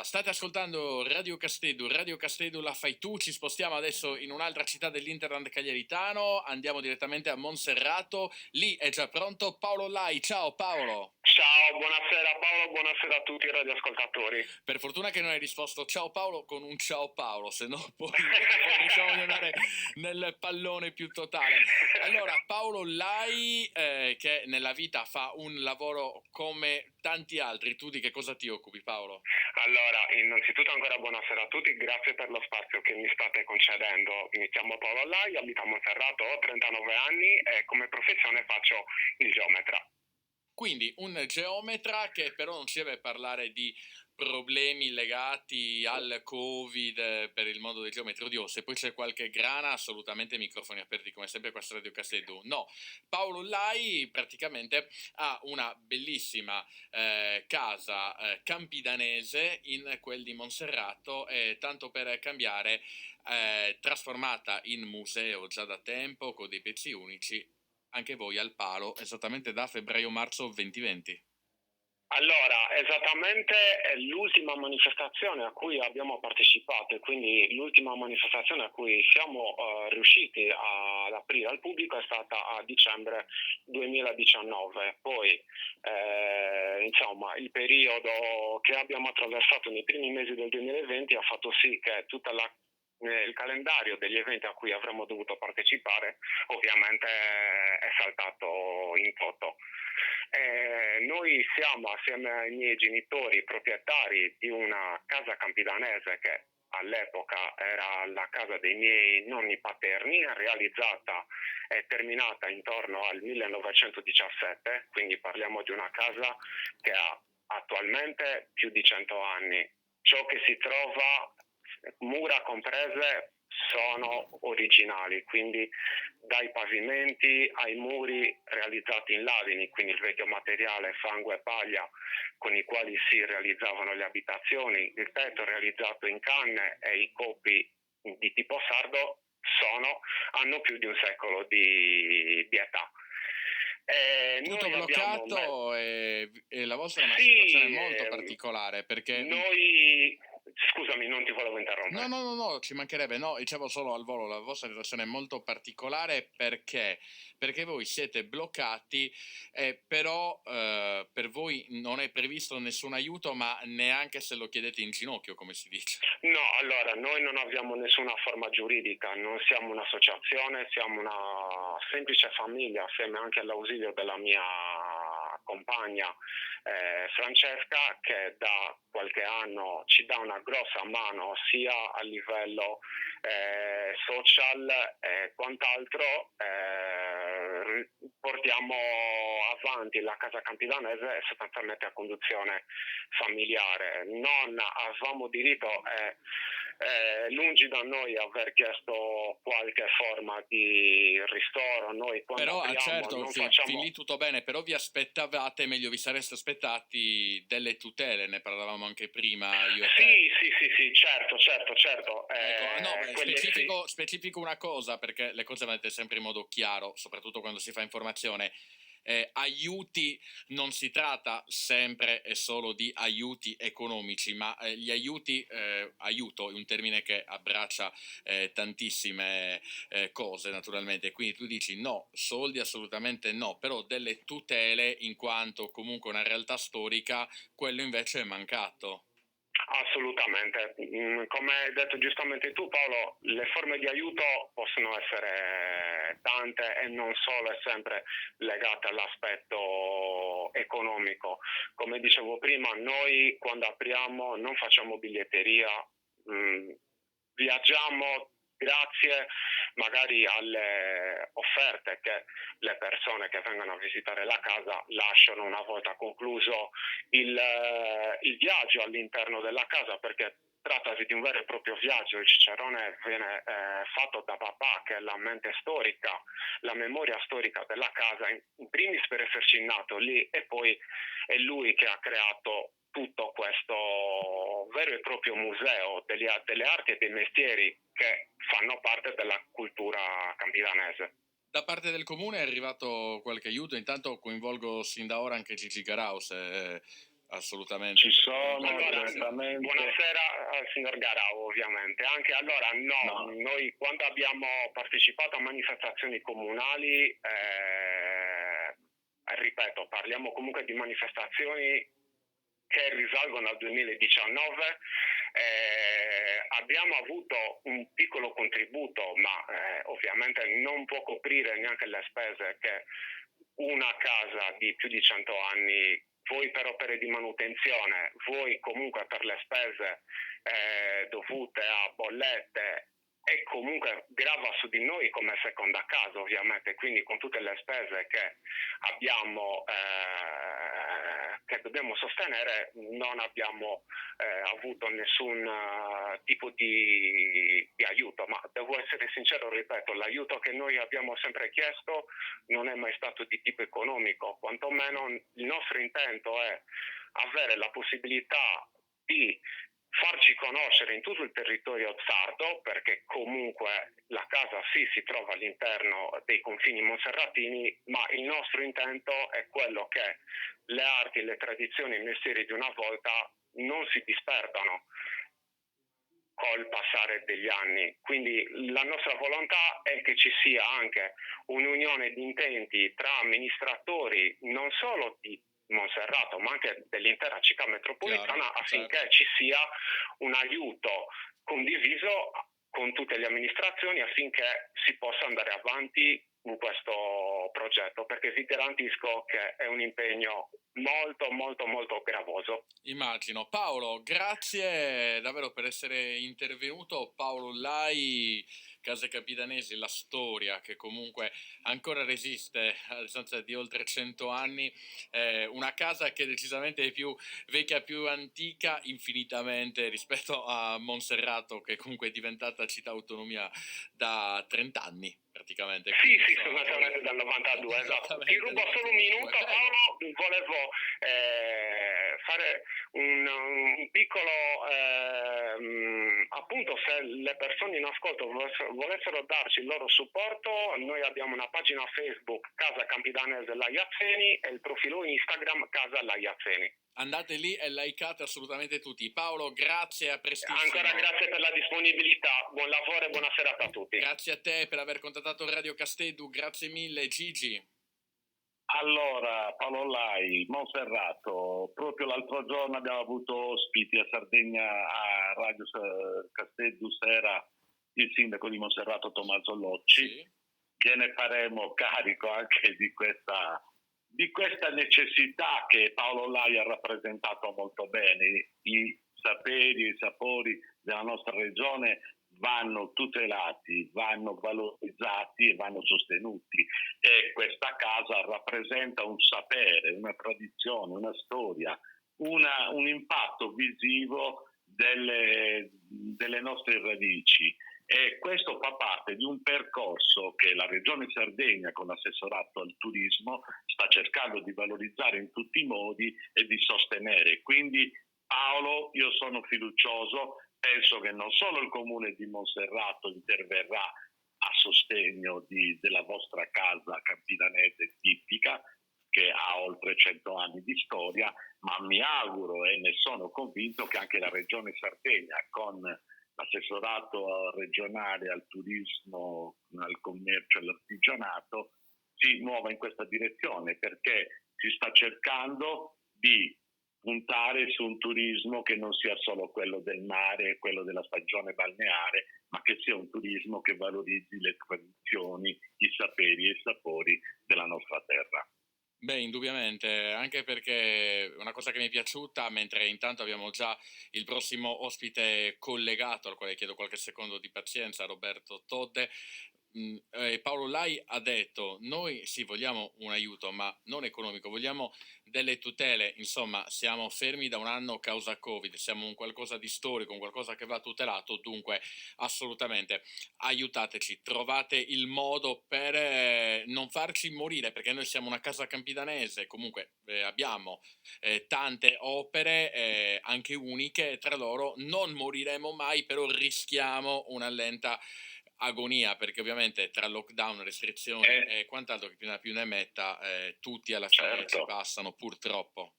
State ascoltando Radio Castedo la fai tu, ci spostiamo adesso in un'altra città dell'Interland cagliaritano, andiamo direttamente a Monserrato, lì è già pronto Paolo Lai, ciao Paolo! Ciao, buonasera Paolo, buonasera a tutti i radioascoltatori. Per fortuna che non hai risposto ciao Paolo con un ciao Paolo, se no poi rischiamo di andare nel pallone più totale. Allora, Paolo Lai, che nella vita fa un lavoro come tanti altri, tu di che cosa ti occupi, Paolo? Allora, innanzitutto ancora buonasera a tutti, grazie per lo spazio che mi state concedendo. Mi chiamo Paolo Lai, abito a Monserrato, ho 39 anni e come professione faccio il geometra. Quindi un geometra che però non ci deve parlare di problemi legati al Covid per il mondo dei geometri. Oddio, se poi c'è qualche grana, assolutamente microfoni aperti come sempre qua su Radio Castello. No, Paolo Lai praticamente ha una bellissima casa campidanese in quel di Monserrato, tanto per cambiare, trasformata in museo già da tempo con dei pezzi unici. Anche voi al palo, esattamente da febbraio-marzo 2020. Allora, esattamente è l'ultima manifestazione a cui abbiamo partecipato e quindi l'ultima manifestazione a cui siamo riusciti ad aprire al pubblico è stata a dicembre 2019. Poi, insomma, il periodo che abbiamo attraversato nei primi mesi del 2020 ha fatto sì che il calendario degli eventi a cui avremmo dovuto partecipare ovviamente è saltato in toto. Noi siamo assieme ai miei genitori proprietari di una casa campidanese che all'epoca era la casa dei miei nonni paterni, realizzata e terminata intorno al 1917, quindi parliamo di una casa che ha attualmente più di 100 anni. Ciò che si trova, mura comprese, sono originali, quindi dai pavimenti ai muri realizzati in ladini, quindi il vecchio materiale fango e paglia con i quali si realizzavano le abitazioni, il tetto realizzato in canne e i coppi di tipo sardo hanno più di un secolo di età. Tutto Noi bloccato e la vostra è una sì, situazione molto particolare perché... Scusami, non ti volevo interrompere. No, ci mancherebbe, no, dicevo solo al volo, la vostra situazione è molto particolare perché voi siete bloccati, però per voi non è previsto nessun aiuto, ma neanche se lo chiedete in ginocchio, come si dice. No, allora, noi non abbiamo nessuna forma giuridica, non siamo un'associazione, siamo una semplice famiglia, assieme anche all'ausilio della mia compagna Francesca, che da qualche anno ci dà una grossa mano sia a livello social e quant'altro. Portiamo avanti la casa campidanese sostanzialmente a conduzione familiare. Non avevamo diritto, lungi da noi aver chiesto qualche forma di ristoro. Noi quando però apriamo certo, non fin facciamo... lì tutto bene, però vi aspettavate, meglio vi sareste aspettati delle tutele, ne parlavamo anche prima io e te. Sì, certo. Ecco, no, Quelle specifico una cosa, perché le cose vanno dette sempre in modo chiaro, soprattutto quando si fa informazione. Aiuti non si tratta sempre e solo di aiuti economici, ma gli aiuti, aiuto è un termine che abbraccia tantissime cose naturalmente, quindi tu dici no, soldi assolutamente no, però delle tutele in quanto comunque una realtà storica, quello invece è mancato. Assolutamente. Come hai detto giustamente tu, Paolo, le forme di aiuto possono essere tante e non solo e sempre legate all'aspetto economico. Come dicevo prima, noi quando apriamo non facciamo biglietteria, viaggiamo grazie magari alle offerte che le persone che vengono a visitare la casa lasciano una volta concluso il viaggio all'interno della casa, perché trattasi di un vero e proprio viaggio. Il Cicerone viene fatto da papà, che è la mente storica, la memoria storica della casa, in primis per esserci nato lì, e poi è lui che ha creato tutto questo vero e proprio museo delle arti e dei mestieri che fanno parte della cultura campidanese. Da parte del comune è arrivato qualche aiuto? Intanto coinvolgo sin da ora anche Gigi Garaus. Assolutamente. Ci sono Allora, direttamente. buonasera al signor Garau, ovviamente. Anche allora, No. noi quando abbiamo partecipato a manifestazioni comunali, ripeto, parliamo comunque di manifestazioni che risalgono al 2019, abbiamo avuto un piccolo contributo, ma ovviamente non può coprire neanche le spese che una casa di più di 100 anni, voi per opere di manutenzione, voi comunque per le spese dovute a bollette, e comunque grava su di noi come seconda casa, ovviamente, quindi con tutte le spese che abbiamo, che dobbiamo sostenere, non abbiamo avuto nessun tipo di aiuto, ma devo essere sincero, ripeto, l'aiuto che noi abbiamo sempre chiesto non è mai stato di tipo economico, quantomeno il nostro intento è avere la possibilità di farci conoscere in tutto il territorio sardo, perché comunque la casa sì si trova all'interno dei confini monserratini, ma il nostro intento è quello che le arti, le tradizioni e i mestieri di una volta non si disperdano col passare degli anni. Quindi la nostra volontà è che ci sia anche un'unione di intenti tra amministratori non solo di Monserrato ma anche dell'intera città metropolitana, affinché ci sia un aiuto condiviso con tutte le amministrazioni affinché si possa andare avanti in questo progetto, perché vi garantisco che è un impegno molto molto molto gravoso. Immagino. Paolo, grazie davvero per essere intervenuto. Paolo Lai, Case Capitanesi, la storia che comunque ancora resiste a distanza di oltre 100 anni, una casa che decisamente è più vecchia, più antica infinitamente rispetto a Monserrato, che comunque è diventata città autonomia da 30 anni praticamente. Sì, sostanzialmente dal 92, esatto. Ti rubo solo un minuto, Paolo, volevo fare un piccolo, appunto, se le persone in ascolto volessero darci il loro supporto, noi abbiamo una pagina Facebook Casa Campidanese Laiazzeni e il profilo Instagram Casa Laiazzeni. Andate lì e likeate assolutamente tutti. Paolo, grazie, a prestissimo. Ancora grazie per la disponibilità, buon lavoro e buona serata a tutti. Grazie a te per aver contattato Radio Casteddu, grazie mille. Gigi. Allora, Paolo Lai, Monserrato, proprio l'altro giorno abbiamo avuto ospiti a Sardegna, a Radio Casteddu Sera, il sindaco di Monserrato Tommaso Locci. Sì. Gliene faremo carico anche di questa necessità che Paolo Lai ha rappresentato molto bene. I saperi e i sapori della nostra regione vanno tutelati, vanno valorizzati e vanno sostenuti, e questa casa rappresenta un sapere, una tradizione, una storia, un impatto visivo delle nostre radici. E questo fa parte di un percorso che la Regione Sardegna, con l'assessorato al turismo, sta cercando di valorizzare in tutti i modi e di sostenere. Quindi, Paolo, io sono fiducioso, penso che non solo il Comune di Monserrato interverrà a sostegno della vostra casa campidanese tipica, che ha oltre 100 anni di storia, ma mi auguro e ne sono convinto che anche la Regione Sardegna, con l'assessorato regionale al turismo, al commercio e all'artigianato, si muova in questa direzione, perché si sta cercando di puntare su un turismo che non sia solo quello del mare, quello della stagione balneare, ma che sia un turismo che valorizzi le tradizioni, i saperi e i sapori della nostra terra. Beh, indubbiamente, anche perché una cosa che mi è piaciuta, mentre intanto abbiamo già il prossimo ospite collegato, al quale chiedo qualche secondo di pazienza, Roberto Todde, Paolo Lai ha detto: noi sì vogliamo un aiuto ma non economico, vogliamo delle tutele, insomma siamo fermi da un anno causa Covid, siamo un qualcosa di storico, un qualcosa che va tutelato, dunque assolutamente aiutateci, trovate il modo per non farci morire, perché noi siamo una casa campidanese, comunque abbiamo tante opere anche uniche tra loro, non moriremo mai, però rischiamo una lenta agonia, perché ovviamente tra lockdown, restrizioni e quant'altro che più ne metta, tutti alla fine ci passano, purtroppo.